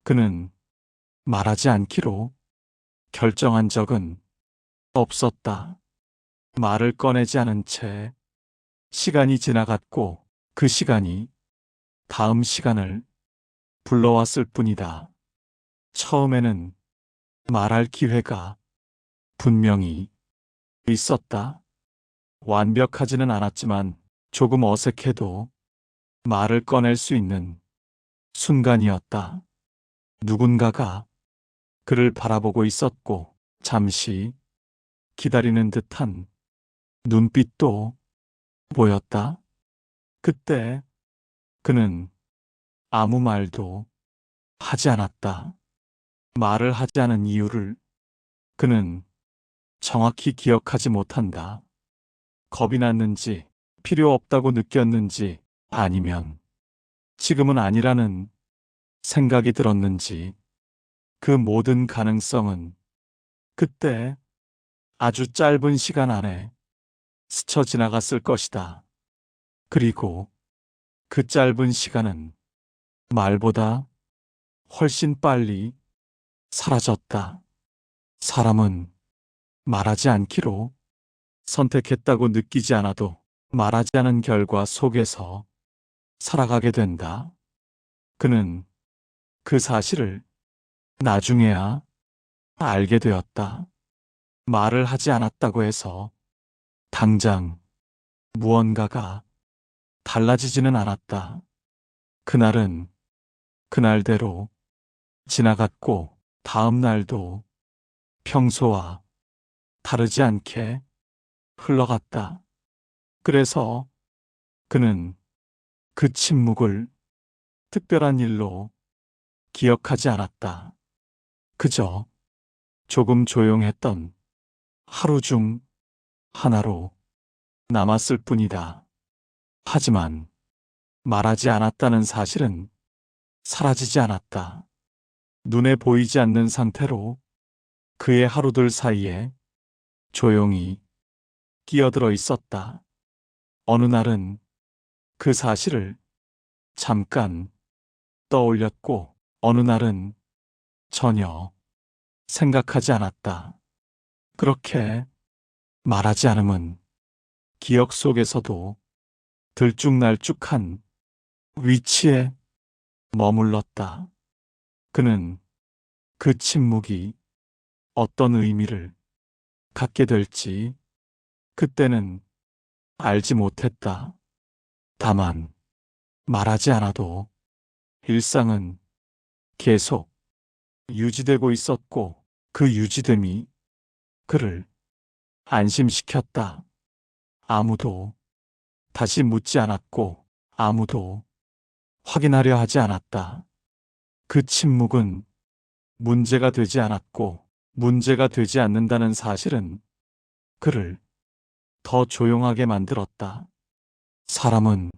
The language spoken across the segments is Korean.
그는 말하지 않기로 결정한 적은 없었다. 말을 꺼내지 않은 채 시간이 지나갔고 그 시간이 다음 시간을 불러왔을 뿐이다. 처음에는 말할 기회가 분명히 있었다. 완벽하지는 않았지만 조금 어색해도 말을 꺼낼 수 있는 순간이었다. 누군가가 그를 바라보고 있었고 잠시 기다리는 듯한 눈빛도 보였다. 그때 그는 아무 말도 하지 않았다. 말을 하지 않은 이유를 그는 정확히 기억하지 못한다. 겁이 났는지, 필요 없다고 느꼈는지, 아니면 지금은 아니라는 생각이 들었는지, 그 모든 가능성은 그때 아주 짧은 시간 안에 스쳐 지나갔을 것이다. 그리고 그 짧은 시간은 말보다 훨씬 빨리 사라졌다. 사람은 말하지 않기로 선택했다고 느끼지 않아도 말하지 않은 결과 속에서 살아가게 된다. 그는 그 사실을 나중에야 알게 되었다. 말을 하지 않았다고 해서 당장 무언가가 달라지지는 않았다. 그날은 그날대로 지나갔고 다음 날도 평소와 다르지 않게 흘러갔다. 그래서 그는 그 침묵을 특별한 일로 기억하지 않았다. 그저 조금 조용했던 하루 중 하나로 남았을 뿐이다. 하지만 말하지 않았다는 사실은 사라지지 않았다. 눈에 보이지 않는 상태로 그의 하루들 사이에 조용히 끼어들어 있었다. 어느 날은 그 사실을 잠깐 떠올렸고 어느 날은 전혀 생각하지 않았다. 그렇게 말하지 않음은 기억 속에서도 들쭉날쭉한 위치에 머물렀다. 그는 그 침묵이 어떤 의미를 갖게 될지 그때는 알지 못했다. 다만 말하지 않아도 일상은 계속 유지되고 있었고 그 유지됨이 그를 안심시켰다. 아무도 다시 묻지 않았고 아무도 확인하려 하지 않았다. 그 침묵은 문제가 되지 않았고 문제가 되지 않는다는 사실은 그를 더 조용하게 만들었다. 사람은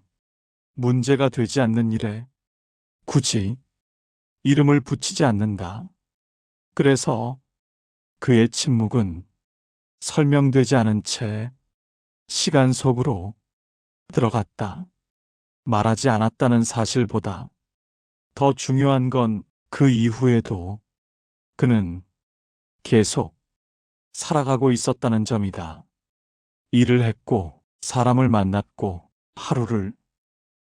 문제가 되지 않는 일에 굳이 이름을 붙이지 않는다. 그래서 그의 침묵은 설명되지 않은 채 시간 속으로 들어갔다. 말하지 않았다는 사실보다 더 중요한 건 그 이후에도 그는 계속 살아가고 있었다는 점이다. 일을 했고, 사람을 만났고, 하루를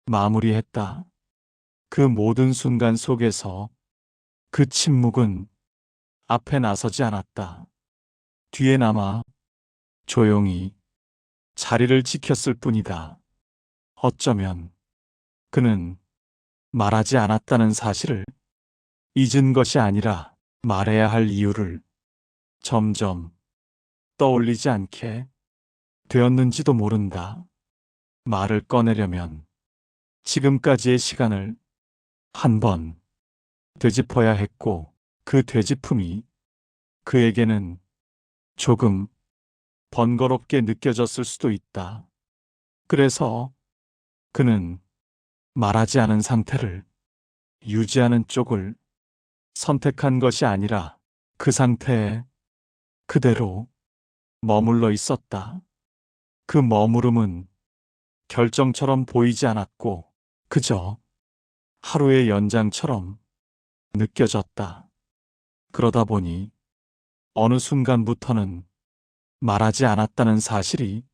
마무리했다. 그 모든 순간 속에서 그 침묵은 앞에 나서지 않았다. 뒤에 남아 조용히 자리를 지켰을 뿐이다. 어쩌면 그는 말하지 않았다는 사실을 잊은 것이 아니라 말해야 할 이유를 점점 떠올리지 않게 되었는지도 모른다. 말을 꺼내려면 지금까지의 시간을 한 번 되짚어야 했고 그 되짚음이 그에게는 조금 번거롭게 느껴졌을 수도 있다. 그래서 그는 말하지 않은 상태를 유지하는 쪽을 선택한 것이 아니라 그 상태에 그대로 머물러 있었다. 그 머무름은 결정처럼 보이지 않았고 그저 하루의 연장처럼 느껴졌다. 그러다 보니 어느 순간부터는 말하지 않았다는 사실이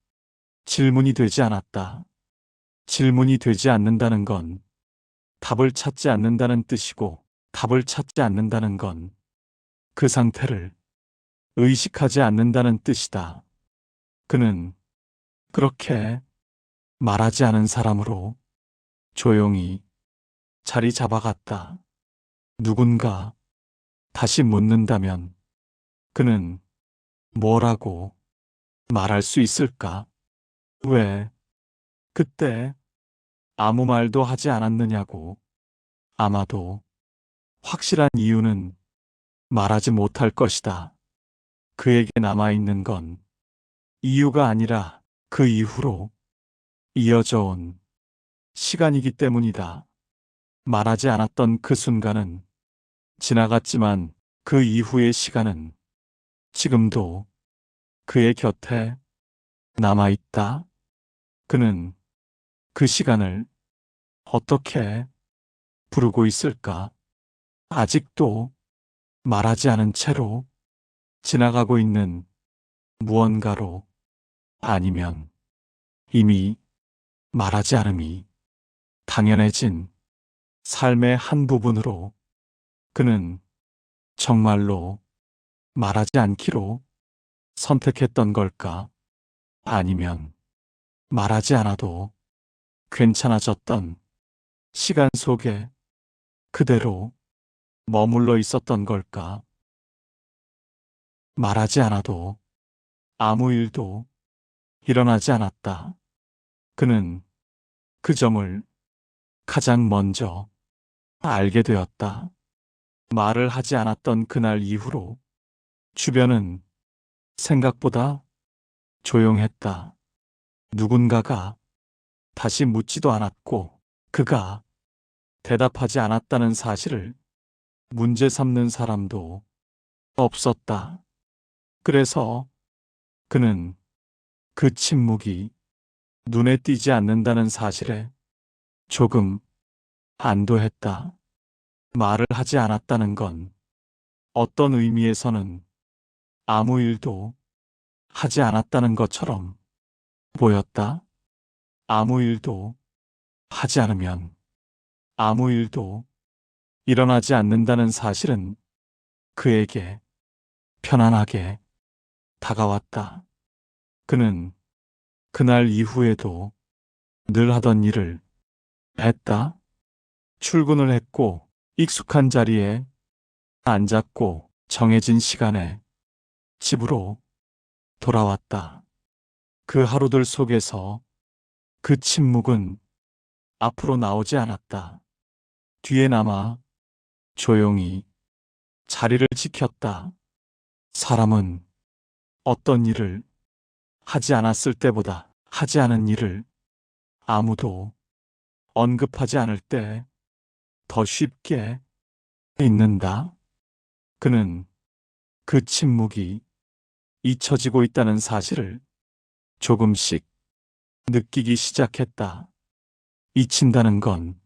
질문이 되지 않았다. 질문이 되지 않는다는 건 답을 찾지 않는다는 뜻이고, 답을 찾지 않는다는 건 그 상태를 의식하지 않는다는 뜻이다. 그는 그렇게 말하지 않은 사람으로 조용히 자리 잡아갔다. 누군가 다시 묻는다면 그는 뭐라고 말할 수 있을까? 왜 그때 아무 말도 하지 않았느냐고. 아마도 확실한 이유는 말하지 못할 것이다. 그에게 남아있는 건 이유가 아니라 그 이후로 이어져 온 시간이기 때문이다. 말하지 않았던 그 순간은 지나갔지만 그 이후의 시간은 지금도 그의 곁에 남아있다. 그는 그 시간을 어떻게 부르고 있을까? 아직도 말하지 않은 채로 지나가고 있는 무언가로, 아니면 이미 말하지 않음이 당연해진 삶의 한 부분으로 그는 정말로 말하지 않기로 선택했던 걸까? 아니면 말하지 않아도 괜찮아졌던 시간 속에 그대로 머물러 있었던 걸까? 말하지 않아도 아무 일도 일어나지 않았다. 그는 그 점을 가장 먼저 알게 되었다. 말을 하지 않았던 그날 이후로 주변은 생각보다 조용했다. 누군가가 다시 묻지도 않았고, 그가 대답하지 않았다는 사실을 문제 삼는 사람도 없었다. 그래서 그는 그 침묵이 눈에 띄지 않는다는 사실에 조금 안도했다. 말을 하지 않았다는 건 어떤 의미에서는 아무 일도 하지 않았다는 것처럼 보였다. 아무 일도 하지 않으면 아무 일도 일어나지 않는다는 사실은 그에게 편안하게 다가왔다. 그는 그날 이후에도 늘 하던 일을 했다. 출근을 했고, 익숙한 자리에 앉았고, 정해진 시간에 집으로 돌아왔다. 그 하루들 속에서 그 침묵은 앞으로 나오지 않았다. 뒤에 남아 조용히 자리를 지켰다. 사람은 어떤 일을 하지 않았을 때보다 하지 않은 일을 아무도 언급하지 않을 때 더 쉽게 잊는다. 그는 그 침묵이 잊혀지고 있다는 사실을 조금씩 느끼기 시작했다. 잊힌다는 건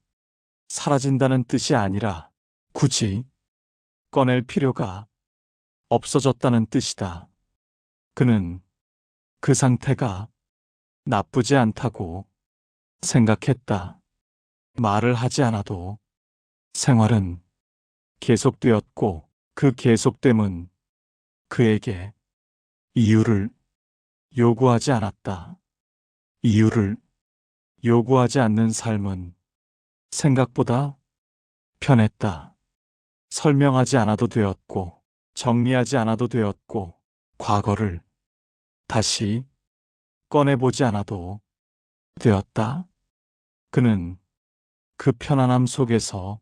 사라진다는 뜻이 아니라 굳이 꺼낼 필요가 없어졌다는 뜻이다. 그는 그 상태가 나쁘지 않다고 생각했다. 말을 하지 않아도 생활은 계속되었고, 그 계속됨은 그에게 이유를 요구하지 않았다. 이유를 요구하지 않는 삶은 생각보다 편했다. 설명하지 않아도 되었고, 정리하지 않아도 되었고, 과거를 다시 꺼내보지 않아도 되었다. 그는 그 편안함 속에서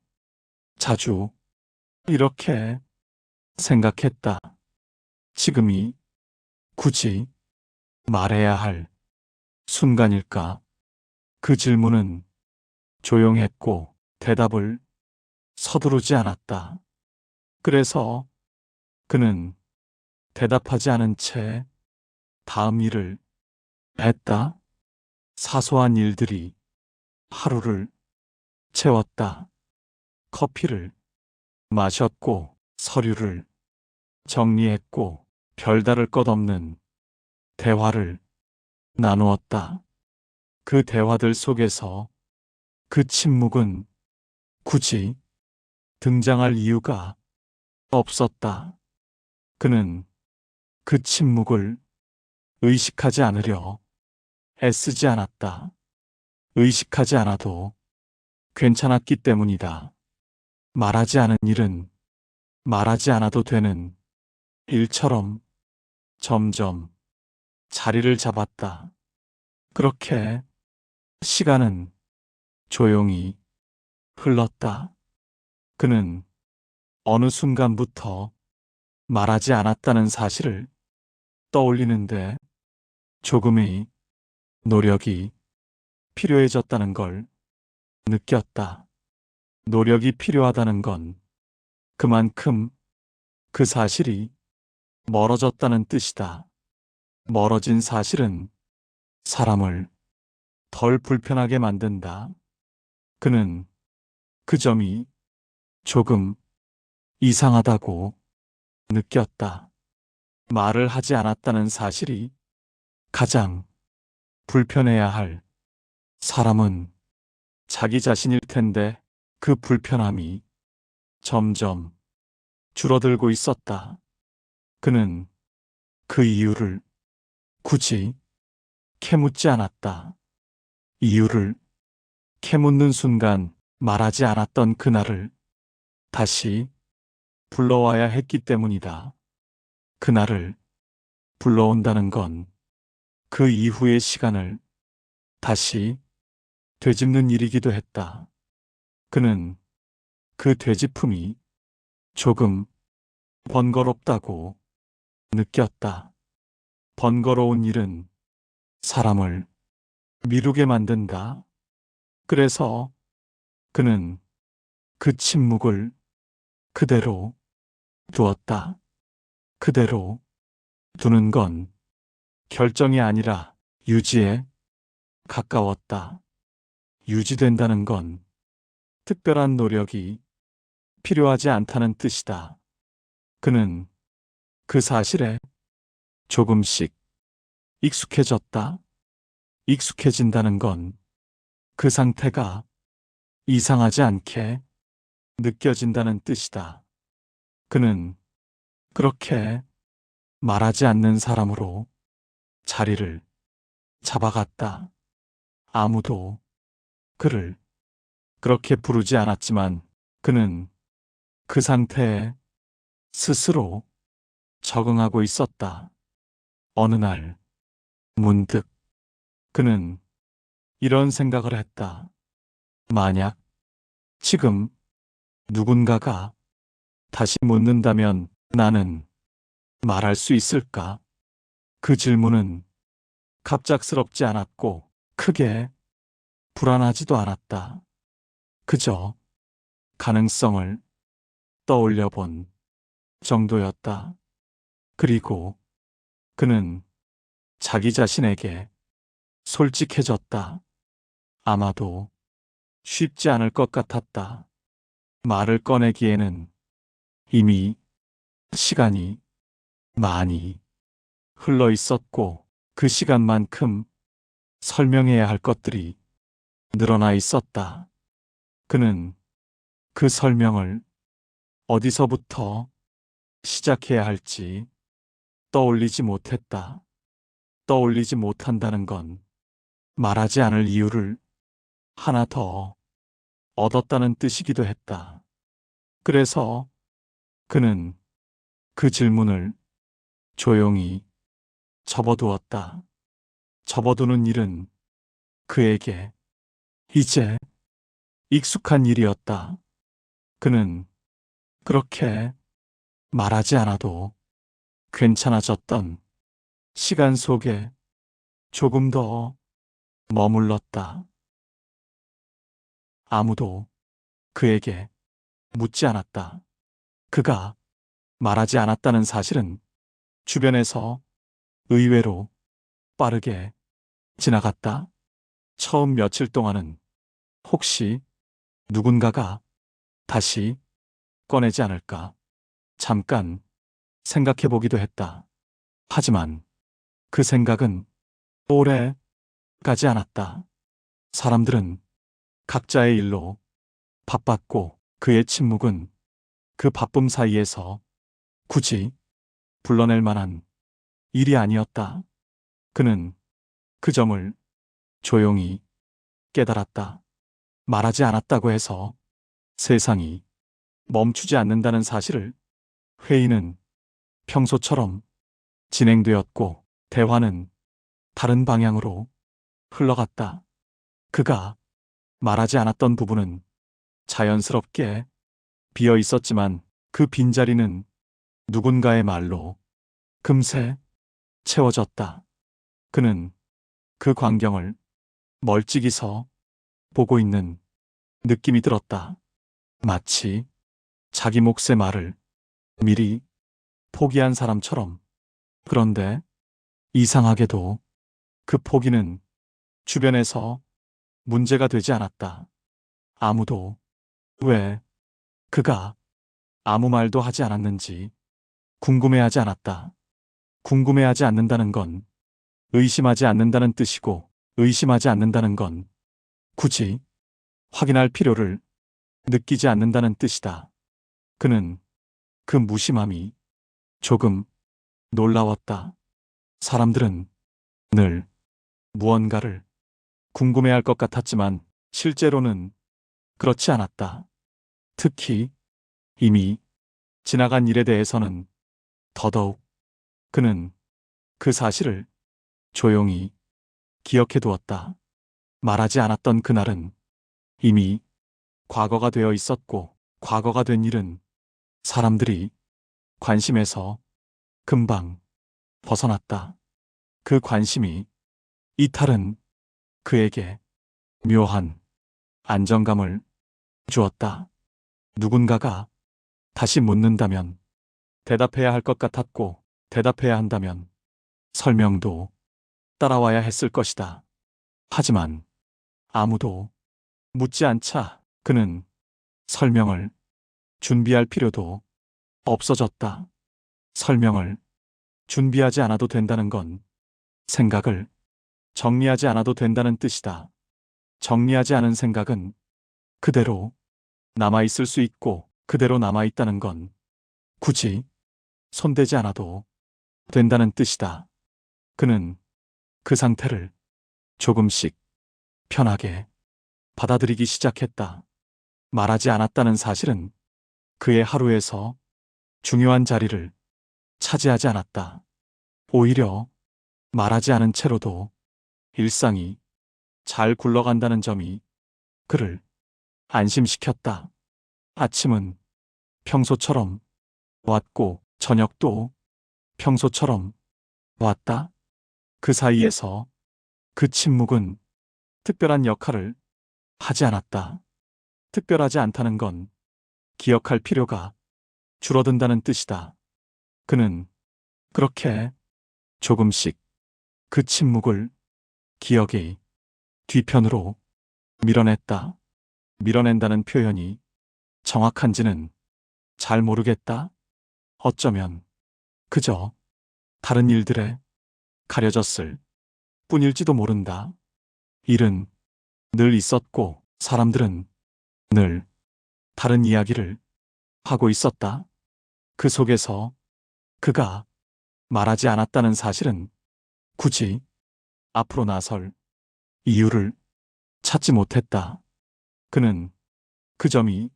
자주 이렇게 생각했다. 지금이 굳이 말해야 할 순간일까? 그 질문은 조용했고 대답을 서두르지 않았다. 그래서 그는 대답하지 않은 채 다음 일을 했다. 사소한 일들이 하루를 채웠다. 커피를 마셨고 서류를 정리했고 별다를 것 없는 대화를 나누었다. 그 대화들 속에서 그 침묵은 굳이 등장할 이유가 없었다. 그는 그 침묵을 의식하지 않으려 애쓰지 않았다. 의식하지 않아도 괜찮았기 때문이다. 말하지 않은 일은 말하지 않아도 되는 일처럼 점점 자리를 잡았다. 그렇게 시간은 조용히 흘렀다. 그는 어느 순간부터 말하지 않았다는 사실을 떠올리는데 조금의 노력이 필요해졌다는 걸 느꼈다. 노력이 필요하다는 건 그만큼 그 사실이 멀어졌다는 뜻이다. 멀어진 사실은 사람을 덜 불편하게 만든다. 그는 그 점이 조금 이상하다고 느꼈다. 말을 하지 않았다는 사실이 가장 불편해야 할 사람은 자기 자신일 텐데 그 불편함이 점점 줄어들고 있었다. 그는 그 이유를 굳이 캐묻지 않았다. 이유를 캐묻는 순간 말하지 않았던 그날을 다시 불러와야 했기 때문이다. 그날을 불러온다는 건 그 이후의 시간을 다시 되짚는 일이기도 했다. 그는 그 되짚음이 조금 번거롭다고 느꼈다. 번거로운 일은 사람을 미루게 만든다. 그래서 그는 그 침묵을 그대로 두었다. 그대로 두는 건 결정이 아니라 유지에 가까웠다. 유지된다는 건 특별한 노력이 필요하지 않다는 뜻이다. 그는 그 사실에 조금씩 익숙해졌다. 익숙해진다는 건 그 상태가 이상하지 않게 느껴진다는 뜻이다. 그는 그렇게 말하지 않는 사람으로 자리를 잡아갔다. 아무도 그를 그렇게 부르지 않았지만 그는 그 상태에 스스로 적응하고 있었다. 어느 날 문득 그는 이런 생각을 했다. 만약 지금 누군가가 다시 묻는다면 나는 말할 수 있을까? 그 질문은 갑작스럽지 않았고 크게 불안하지도 않았다. 그저 가능성을 떠올려 본 정도였다. 그리고 그는 자기 자신에게 솔직해졌다. 아마도 쉽지 않을 것 같았다. 말을 꺼내기에는 이미 시간이 많이 흘러 있었고 그 시간만큼 설명해야 할 것들이 늘어나 있었다. 그는 그 설명을 어디서부터 시작해야 할지 떠올리지 못했다. 떠올리지 못한다는 건 말하지 않을 이유를 하나 더 얻었다는 뜻이기도 했다. 그래서 그는 그 질문을 조용히 접어두었다. 접어두는 일은 그에게 이제 익숙한 일이었다. 그는 그렇게 말하지 않아도 괜찮아졌던 시간 속에 조금 더 머물렀다. 아무도 그에게 묻지 않았다. 그가 말하지 않았다는 사실은 주변에서 의외로 빠르게 지나갔다. 처음 며칠 동안은 혹시 누군가가 다시 꺼내지 않을까 잠깐 생각해 보기도 했다. 하지만 그 생각은 오래 가지 않았다. 사람들은 각자의 일로 바빴고 그의 침묵은 그 바쁨 사이에서 굳이 불러낼 만한 일이 아니었다. 그는 그 점을 조용히 깨달았다. 말하지 않았다고 해서 세상이 멈추지 않는다는 사실을. 회의는 평소처럼 진행되었고 대화는 다른 방향으로 흘러갔다. 그가 말하지 않았던 부분은 자연스럽게 비어 있었지만 그 빈자리는 누군가의 말로 금세 채워졌다. 그는 그 광경을 멀찍이서 보고 있는 느낌이 들었다. 마치 자기 몫의 말을 미리 포기한 사람처럼. 그런데 이상하게도 그 포기는 주변에서 문제가 되지 않았다. 아무도 왜 그가 아무 말도 하지 않았는지 궁금해하지 않았다. 궁금해하지 않는다는 건 의심하지 않는다는 뜻이고, 의심하지 않는다는 건 굳이 확인할 필요를 느끼지 않는다는 뜻이다. 그는 그 무심함이 조금 놀라웠다. 사람들은 늘 무언가를 궁금해할 것 같았지만 실제로는 그렇지 않았다. 특히 이미 지나간 일에 대해서는 더더욱. 그는 그 사실을 조용히 기억해 두었다. 말하지 않았던 그날은 이미 과거가 되어 있었고, 과거가 된 일은 사람들이 관심에서 금방 벗어났다. 그 관심이 이탈은 그에게 묘한 안정감을 주었다. 누군가가 다시 묻는다면 대답해야 할 것 같았고, 대답해야 한다면 설명도 따라와야 했을 것이다. 하지만 아무도 묻지 않자 그는 설명을 준비할 필요도 없어졌다. 설명을 준비하지 않아도 된다는 건 생각을 정리하지 않아도 된다는 뜻이다. 정리하지 않은 생각은 그대로 남아있을 수 있고, 그대로 남아있다는 건 굳이 손대지 않아도 된다는 뜻이다. 그는 그 상태를 조금씩 편하게 받아들이기 시작했다. 말하지 않았다는 사실은 그의 하루에서 중요한 자리를 차지하지 않았다. 오히려 말하지 않은 채로도 일상이 잘 굴러간다는 점이 그를 안심시켰다. 아침은 평소처럼 왔고 저녁도 평소처럼 왔다. 그 사이에서 그 침묵은 특별한 역할을 하지 않았다. 특별하지 않다는 건 기억할 필요가 줄어든다는 뜻이다. 그는 그렇게 조금씩 그 침묵을 기억의 뒤편으로 밀어냈다. 밀어낸다는 표현이 정확한지는 잘 모르겠다. 어쩌면 그저 다른 일들에 가려졌을 뿐일지도 모른다. 일은 늘 있었고 사람들은 늘 다른 이야기를 하고 있었다. 그 속에서 그가 말하지 않았다는 사실은 굳이 앞으로 나설 이유를 찾지 못했다. 그는 그 점이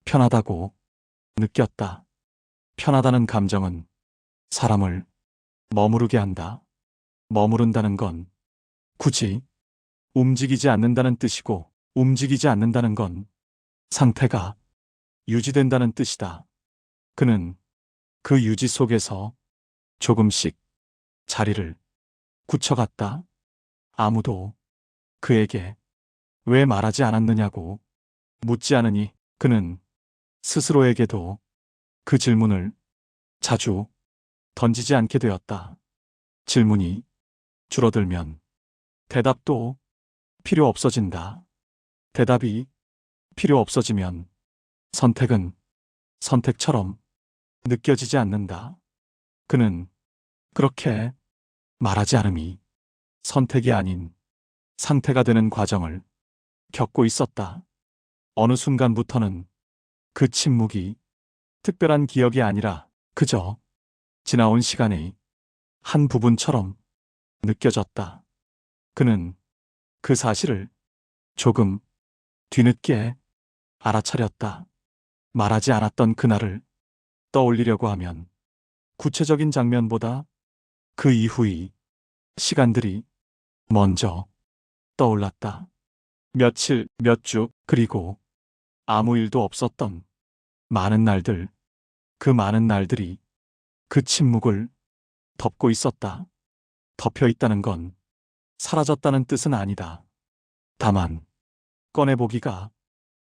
편하다고 느꼈다. 편하다는 감정은 사람을 머무르게 한다. 머무른다는 건 굳이 움직이지 않는다는 뜻이고, 움직이지 않는다는 건 상태가 유지된다는 뜻이다. 그는 그 유지 속에서 조금씩 자리를 굳혀갔다. 아무도 그에게 왜 말하지 않았느냐고 묻지 않으니 그는 스스로에게도 그 질문을 자주 던지지 않게 되었다. 질문이 줄어들면 대답도 필요 없어진다. 대답이 필요 없어지면 선택은 선택처럼 느껴지지 않는다. 그는 그렇게 말하지 않음이 선택이 아닌 상태가 되는 과정을 겪고 있었다. 어느 순간부터는 그 침묵이 특별한 기억이 아니라 그저 지나온 시간의 한 부분처럼 느껴졌다. 그는 그 사실을 조금 뒤늦게 알아차렸다. 말하지 않았던 그날을 떠올리려고 하면 구체적인 장면보다 그 이후의 시간들이 먼저 떠올랐다. 며칠, 몇 주, 그리고 아무 일도 없었던 많은 날들, 그 많은 날들이 그 침묵을 덮고 있었다. 덮여 있다는 건 사라졌다는 뜻은 아니다. 다만 꺼내보기가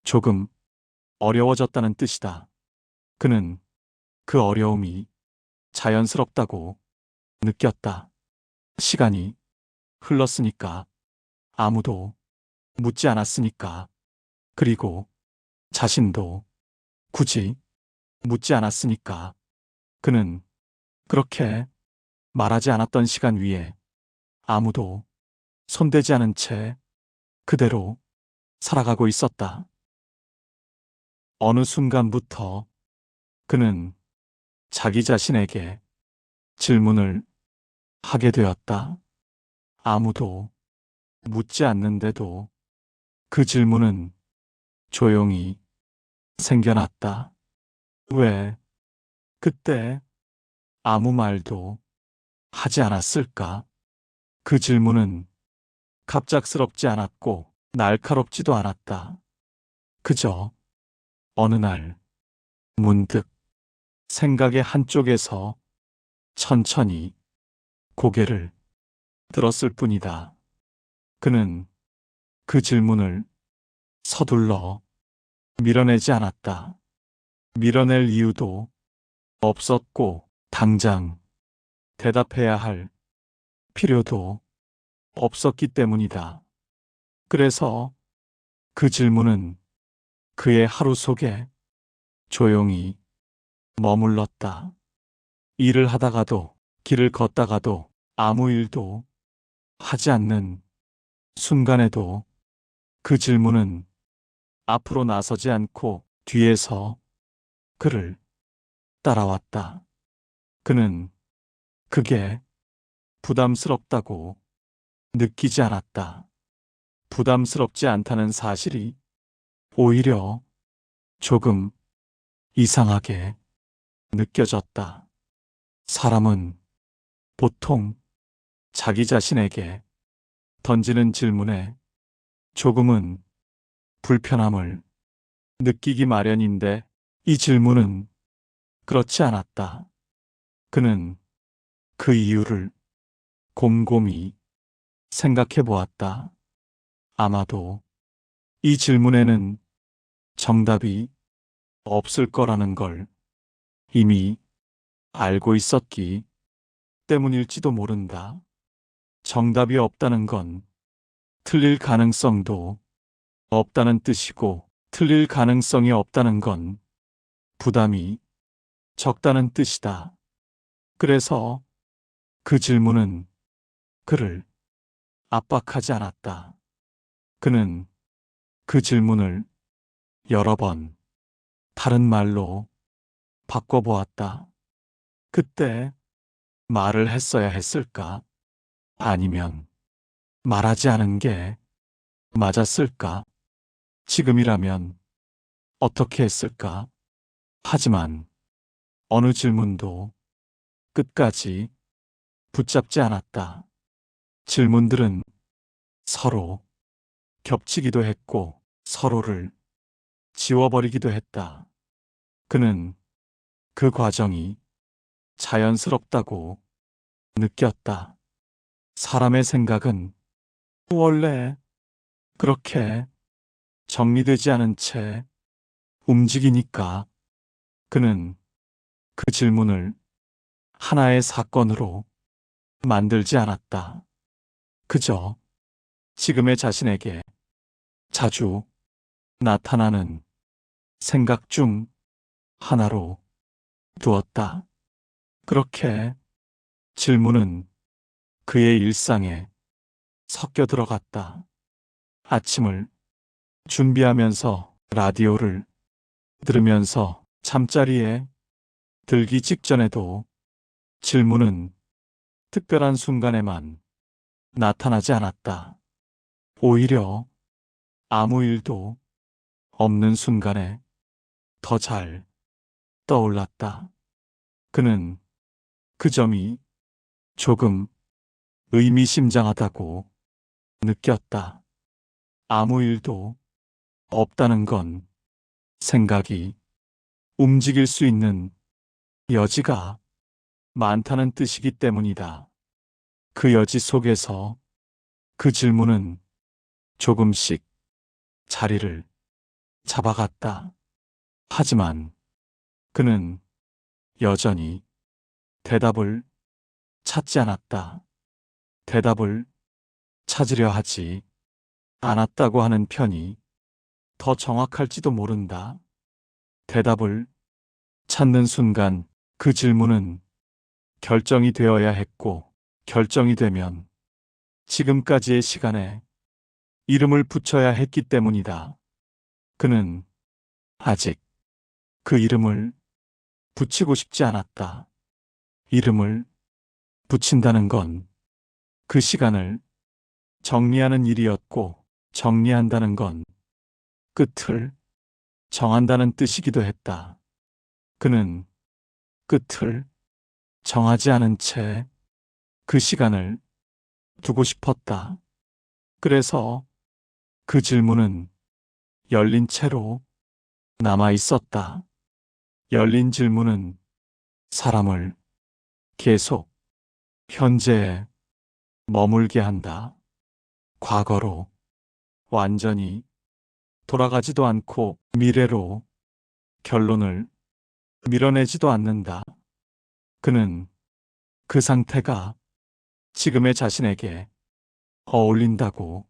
조금 어려워졌다는 뜻이다. 그는 그 어려움이 자연스럽다고 느꼈다. 시간이 흘렀으니까, 아무도 묻지 않았으니까, 그리고 자신도 굳이 묻지 않았으니까. 그는 그렇게 말하지 않았던 시간 위에 아무도 손대지 않은 채 그대로 살아가고 있었다. 어느 순간부터 그는 자기 자신에게 질문을 하게 되었다. 아무도 묻지 않는데도 그 질문은 조용히 생겨났다. 왜 그때 아무 말도 하지 않았을까? 그 질문은 갑작스럽지 않았고 날카롭지도 않았다. 그저 어느 날 문득 생각의 한쪽에서 천천히 고개를 들었을 뿐이다. 그는 그 질문을 서둘러 밀어내지 않았다. 밀어낼 이유도 없었고 당장 대답해야 할 필요도 없었기 때문이다. 그래서 그 질문은 그의 하루 속에 조용히 머물렀다. 일을 하다가도, 길을 걷다가도, 아무 일도 하지 않는 순간에도 그 질문은 앞으로 나서지 않고 뒤에서 그를 따라왔다. 그는 그게 부담스럽다고 느끼지 않았다. 부담스럽지 않다는 사실이 오히려 조금 이상하게 느껴졌다. 사람은 보통 자기 자신에게 던지는 질문에 조금은 불편함을 느끼기 마련인데 이 질문은 그렇지 않았다. 그는 그 이유를 곰곰이 생각해 보았다. 아마도 이 질문에는 정답이 없을 거라는 걸 이미 알고 있었기 때문일지도 모른다. 정답이 없다는 건 틀릴 가능성도 없다는 뜻이고, 틀릴 가능성이 없다는 건 부담이 적다는 뜻이다. 그래서 그 질문은 그를 압박하지 않았다. 그는 그 질문을 여러 번 다른 말로 바꿔보았다. 그때 말을 했어야 했을까? 아니면 말하지 않은 게 맞았을까? 지금이라면 어떻게 했을까? 하지만 어느 질문도 끝까지 붙잡지 않았다. 질문들은 서로 겹치기도 했고 서로를 지워버리기도 했다. 그는 그 과정이 자연스럽다고 느꼈다. 사람의 생각은 원래 그렇게 정리되지 않은 채 움직이니까. 그는 그 질문을 하나의 사건으로 만들지 않았다. 그저 지금의 자신에게 자주 나타나는 생각 중 하나로 두었다. 그렇게 질문은 그의 일상에 섞여 들어갔다. 아침을 준비하면서 라디오를 들으면서 잠자리에 들기 직전에도 질문은 특별한 순간에만 나타나지 않았다. 오히려 아무 일도 없는 순간에 더 잘 떠올랐다. 그는 그 점이 조금 의미심장하다고 느꼈다. 아무 일도 없다는 건 생각이 움직일 수 있는 여지가 많다는 뜻이기 때문이다. 그 여지 속에서 그 질문은 조금씩 자리를 잡아갔다. 하지만 그는 여전히 대답을 찾지 않았다. 대답을 찾으려 하지 않았다고 하는 편이 더 정확할지도 모른다. 대답을 찾는 순간 그 질문은 결정이 되어야 했고, 결정이 되면 지금까지의 시간에 이름을 붙여야 했기 때문이다. 그는 아직 그 이름을 붙이고 싶지 않았다. 이름을 붙인다는 건 그 시간을 정리하는 일이었고, 정리한다는 건 끝을 정한다는 뜻이기도 했다. 그는 끝을 정하지 않은 채 그 시간을 두고 싶었다. 그래서 그 질문은 열린 채로 남아 있었다. 열린 질문은 사람을 계속 현재에 머물게 한다. 과거로 완전히 돌아가지도 않고 미래로 결론을 밀어내지도 않는다. 그는 그 상태가 지금의 자신에게 어울린다고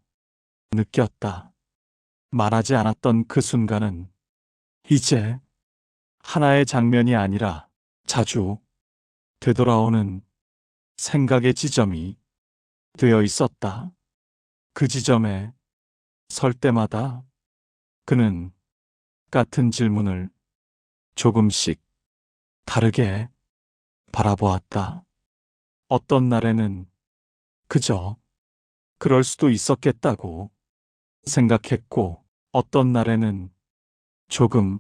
느꼈다. 말하지 않았던 그 순간은 이제 하나의 장면이 아니라 자주 되돌아오는 생각의 지점이 되어 있었다. 그 지점에 설 때마다 그는 같은 질문을 조금씩 다르게 바라보았다. 어떤 날에는 그저 그럴 수도 있었겠다고 생각했고, 어떤 날에는 조금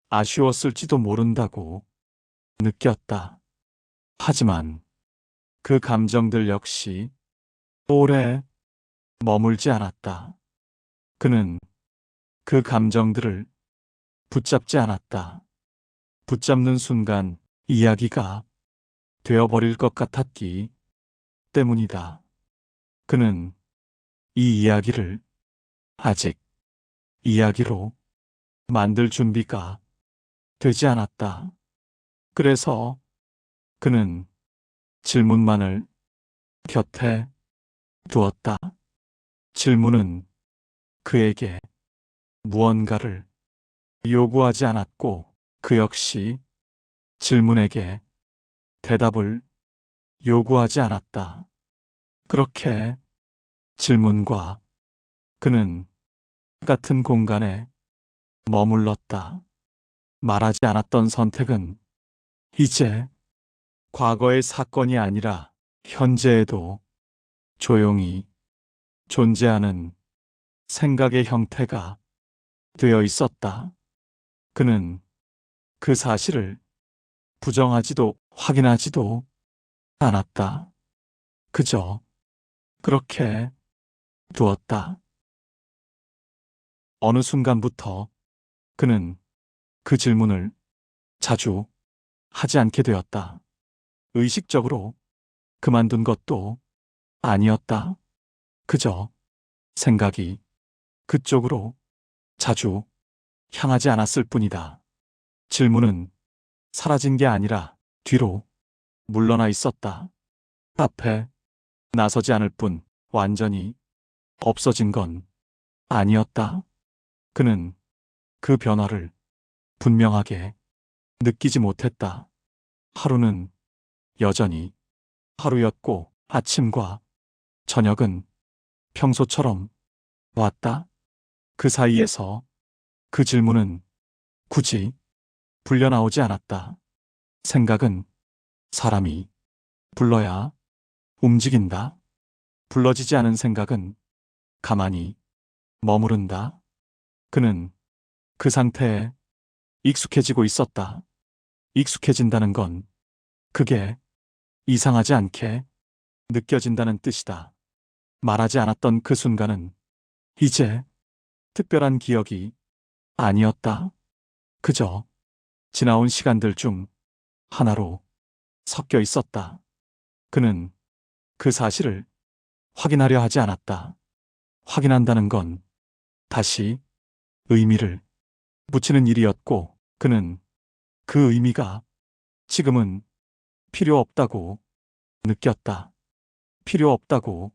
아쉬웠을지도 모른다고 느꼈다. 하지만 그 감정들 역시 오래 머물지 않았다. 그는 그 감정들을 붙잡지 않았다. 붙잡는 순간 이야기가 되어버릴 것 같았기 때문이다. 그는 이 이야기를 아직 이야기로 만들 준비가 되지 않았다. 그래서 그는 질문만을 곁에 두었다. 질문은 그에게 무언가를 요구하지 않았고, 그 역시 질문에게 대답을 요구하지 않았다. 그렇게 질문과 그는 같은 공간에 머물렀다. 말하지 않았던 선택은 이제 과거의 사건이 아니라 현재에도 조용히 존재하는 생각의 형태가 되어 있었다. 그는 그 사실을 부정하지도 확인하지도 않았다. 그저 그렇게 두었다. 어느 순간부터 그는 그 질문을 자주 하지 않게 되었다. 의식적으로 그만둔 것도 아니었다. 그저 생각이 그쪽으로 자주 향하지 않았을 뿐이다. 질문은 사라진 게 아니라 뒤로 물러나 있었다. 앞에 나서지 않을 뿐 완전히 없어진 건 아니었다. 그는 그 변화를 분명하게 느끼지 못했다. 하루는 여전히 하루였고 아침과 저녁은 평소처럼 왔다. 그 사이에서 그 질문은 굳이 불려나오지 않았다. 생각은 사람이 불러야 움직인다. 불러지지 않은 생각은 가만히 머무른다. 그는 그 상태에 익숙해지고 있었다. 익숙해진다는 건 그게 이상하지 않게 느껴진다는 뜻이다. 말하지 않았던 그 순간은 이제 특별한 기억이 아니었다. 그저 지나온 시간들 중 하나로 섞여 있었다. 그는 그 사실을 확인하려 하지 않았다. 확인한다는 건 다시 의미를 붙이는 일이었고 그는 그 의미가 지금은 필요 없다고 느꼈다. 필요 없다고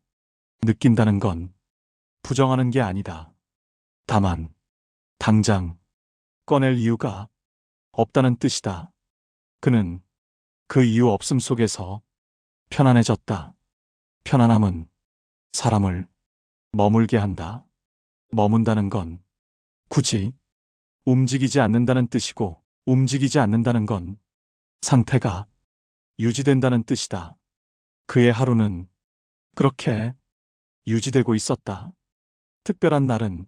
느낀다는 건 부정하는 게 아니다. 다만 당장 꺼낼 이유가 없다는 뜻이다. 그는 그 이유 없음 속에서 편안해졌다. 편안함은 사람을 머물게 한다. 머문다는 건 굳이 움직이지 않는다는 뜻이고 움직이지 않는다는 건 상태가 유지된다는 뜻이다. 그의 하루는 그렇게 유지되고 있었다. 특별한 날은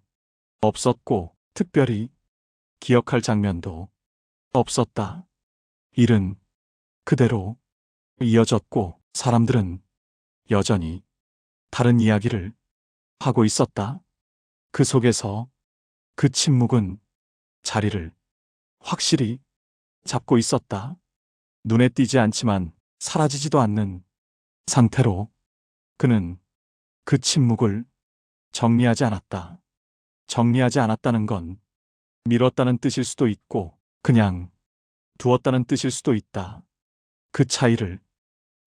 없었고 특별히 기억할 장면도 없었다. 일은 그대로 이어졌고 사람들은 여전히 다른 이야기를 하고 있었다. 그 속에서 그 침묵은 자리를 확실히 잡고 있었다. 눈에 띄지 않지만 사라지지도 않는 상태로 그는 그 침묵을 정리하지 않았다. 정리하지 않았다는 건 미뤘다는 뜻일 수도 있고 그냥 두었다는 뜻일 수도 있다. 그 차이를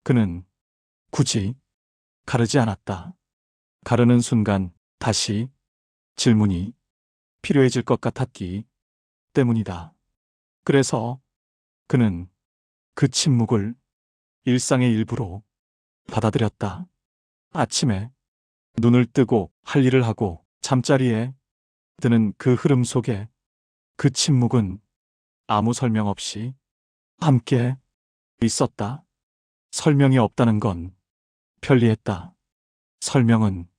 그는 굳이 가르지 않았다. 가르는 순간 다시 질문이 필요해질 것 같았기 때문이다. 그래서 그는 그 침묵을 일상의 일부로 받아들였다. 아침에 눈을 뜨고 할 일을 하고 잠자리에 드는 그 흐름 속에 그 침묵은 아무 설명 없이 함께 있었다. 설명이 없다는 건 편리했다. 설명은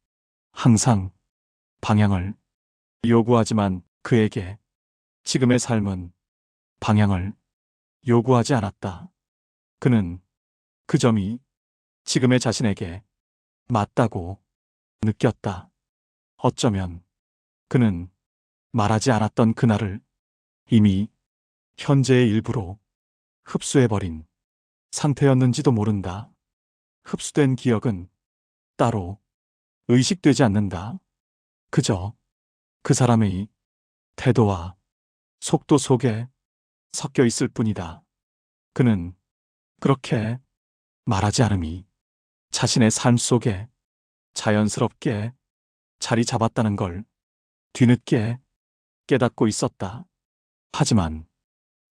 항상 방향을 요구하지만 그에게 지금의 삶은 방향을 요구하지 않았다. 그는 그 점이 지금의 자신에게 맞다고 느꼈다. 어쩌면 그는 말하지 않았던 그날을 이미 현재의 일부로 흡수해버린 상태였는지도 모른다. 흡수된 기억은 따로 의식되지 않는다. 그저 그 사람의 태도와 속도 속에 섞여 있을 뿐이다. 그는 그렇게 말하지 않음이 자신의 삶 속에 자연스럽게 자리 잡았다는 걸 뒤늦게 깨닫고 있었다. 하지만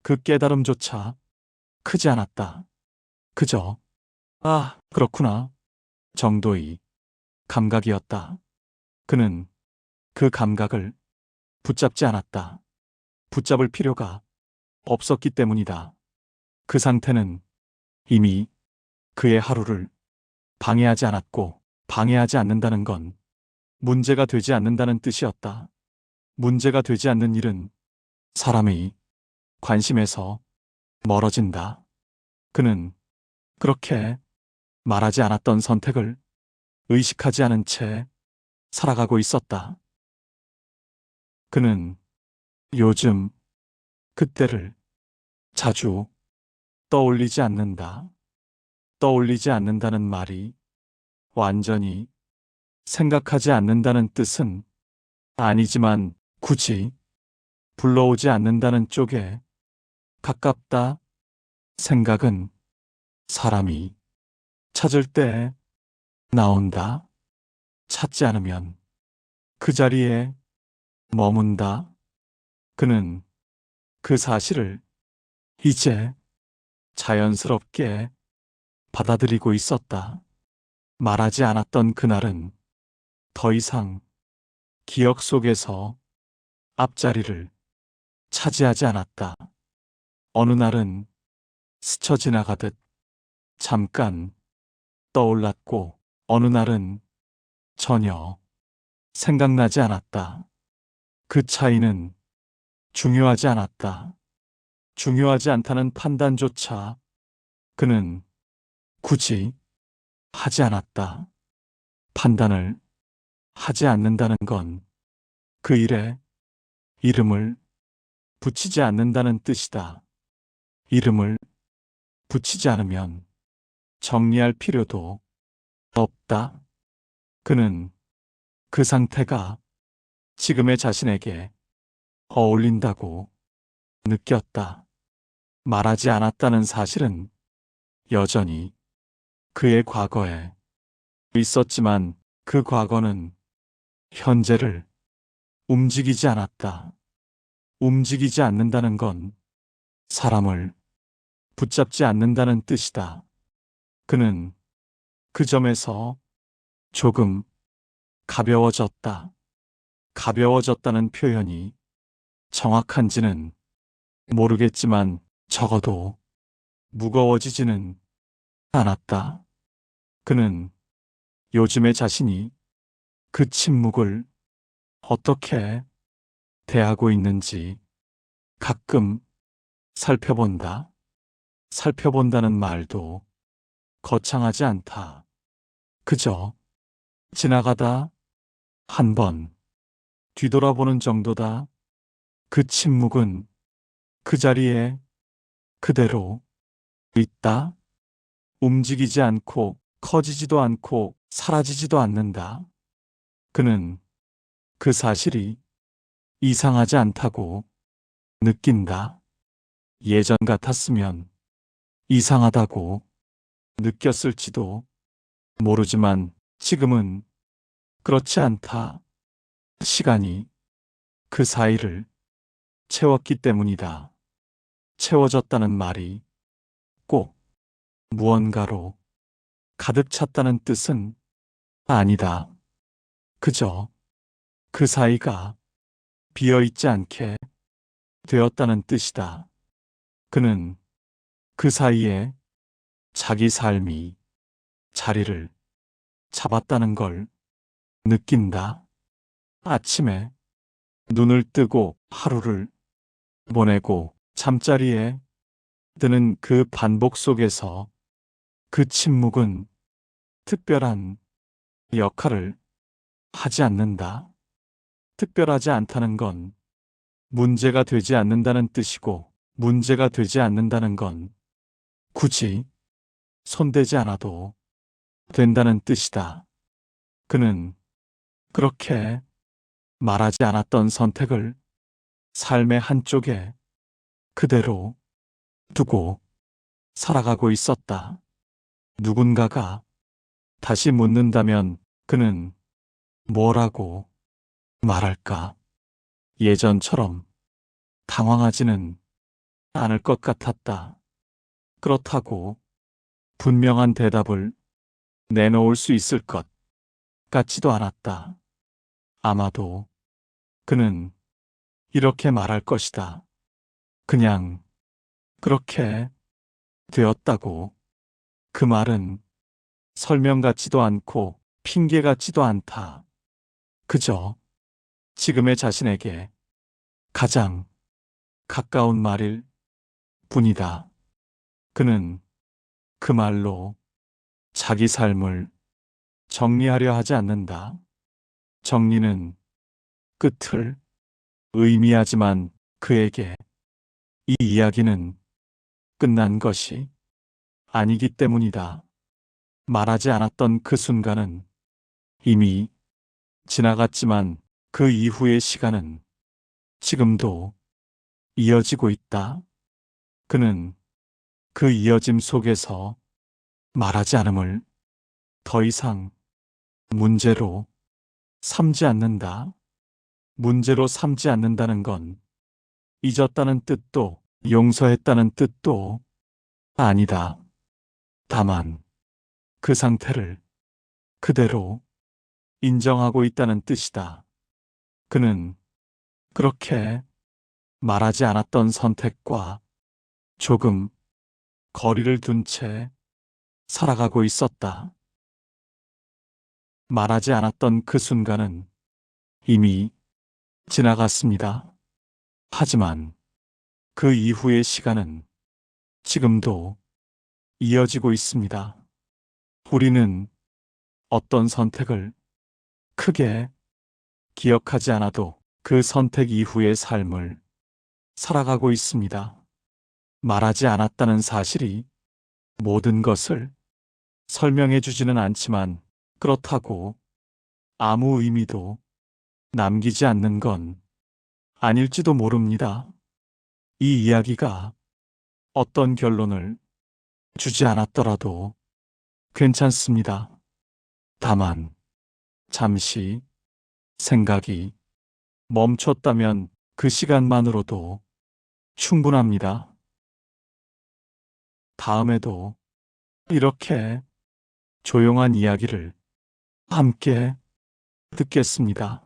그 깨달음조차 크지 않았다. 그저 아, 그렇구나 정도의 감각이었다. 그는 그 감각을 붙잡지 않았다. 붙잡을 필요가 없었기 때문이다. 그 상태는 이미 그의 하루를 방해하지 않았고 방해하지 않는다는 건 문제가 되지 않는다는 뜻이었다. 문제가 되지 않는 일은 사람의 관심에서 멀어진다. 그는 그렇게 말하지 않았던 선택을 의식하지 않은 채 살아가고 있었다. 그는 요즘 그때를 자주 떠올리지 않는다. 떠올리지 않는다는 말이 완전히 생각하지 않는다는 뜻은 아니지만 굳이 불러오지 않는다는 쪽에 가깝다. 생각은 사람이 찾을 때 나온다. 찾지 않으면 그 자리에 머문다. 그는 그 사실을 이제 자연스럽게 받아들이고 있었다. 말하지 않았던 그날은 더 이상 기억 속에서 앞자리를 차지하지 않았다. 어느 날은 스쳐 지나가듯 잠깐 떠올랐고, 어느 날은 전혀 생각나지 않았다. 그 차이는 중요하지 않았다. 중요하지 않다는 판단조차 그는 굳이 하지 않았다. 판단을 하지 않는다는 건 그 일에 이름을 붙이지 않는다는 뜻이다. 이름을 붙이지 않으면 정리할 필요도 없다. 그는 그 상태가 지금의 자신에게 어울린다고 느꼈다. 말하지 않았다는 사실은 여전히 그의 과거에 있었지만, 그 과거는 현재를 움직이지 않았다. 움직이지 않는다는 건 사람을 붙잡지 않는다는 뜻이다. 그는 그 점에서 조금 가벼워졌다. 가벼워졌다는 표현이 정확한지는 모르겠지만 적어도 무거워지지는 않았다. 그는 요즘의 자신이 그 침묵을 어떻게 대하고 있는지 가끔 살펴본다. 살펴본다는 말도 거창하지 않다. 그저 지나가다 한번 뒤돌아보는 정도다. 그 침묵은 그 자리에 그대로 있다. 움직이지 않고 커지지도 않고 사라지지도 않는다. 그는 그 사실이 이상하지 않다고 느낀다. 예전 같았으면 이상하다고 느꼈을지도 모르지만 지금은 그렇지 않다. 시간이 그 사이를 채웠기 때문이다. 채워졌다는 말이 꼭 무언가로 가득 찼다는 뜻은 아니다. 그저 그 사이가 비어있지 않게 되었다는 뜻이다. 그는 그 사이에 자기 삶이 자리를 잡았다는 걸 느낀다. 아침에 눈을 뜨고 하루를 보내고 잠자리에 드는 그 반복 속에서 그 침묵은 특별한 역할을 하지 않는다. 특별하지 않다는 건 문제가 되지 않는다는 뜻이고, 문제가 되지 않는다는 건 굳이 손대지 않아도 된다는 뜻이다. 그는 그렇게 말하지 않았던 선택을 삶의 한쪽에 그대로 두고 살아가고 있었다. 누군가가 다시 묻는다면 그는 뭐라고 말할까? 예전처럼 당황하지는 않을 것 같았다. 그렇다고 분명한 대답을 내놓을 수 있을 것 같지도 않았다. 아마도 그는 이렇게 말할 것이다. 그냥 그렇게 되었다고. 그 말은 설명 같지도 않고 핑계 같지도 않다. 그저 지금의 자신에게 가장 가까운 말일 뿐이다. 그는 그 말로 자기 삶을 정리하려 하지 않는다. 정리는 끝을 의미하지만 그에게 이 이야기는 끝난 것이 아니기 때문이다. 말하지 않았던 그 순간은 이미 지나갔지만 그 이후의 시간은 지금도 이어지고 있다. 그는 그 이어짐 속에서 말하지 않음을 더 이상 문제로 삼지 않는다. 문제로 삼지 않는다는 건 잊었다는 뜻도 용서했다는 뜻도 아니다. 다만 그 상태를 그대로 인정하고 있다는 뜻이다. 그는 그렇게 말하지 않았던 선택과 조금 거리를 둔 채 살아가고 있었다. 말하지 않았던 그 순간은 이미 지나갔습니다. 하지만 그 이후의 시간은 지금도 이어지고 있습니다. 우리는 어떤 선택을 크게 기억하지 않아도 그 선택 이후의 삶을 살아가고 있습니다. 말하지 않았다는 사실이 모든 것을 설명해 주지는 않지만 그렇다고 아무 의미도 남기지 않는 건 아닐지도 모릅니다. 이 이야기가 어떤 결론을 주지 않았더라도 괜찮습니다. 다만 잠시 생각이 멈췄다면 그 시간만으로도 충분합니다. 다음에도 이렇게 조용한 이야기를 함께 듣겠습니다.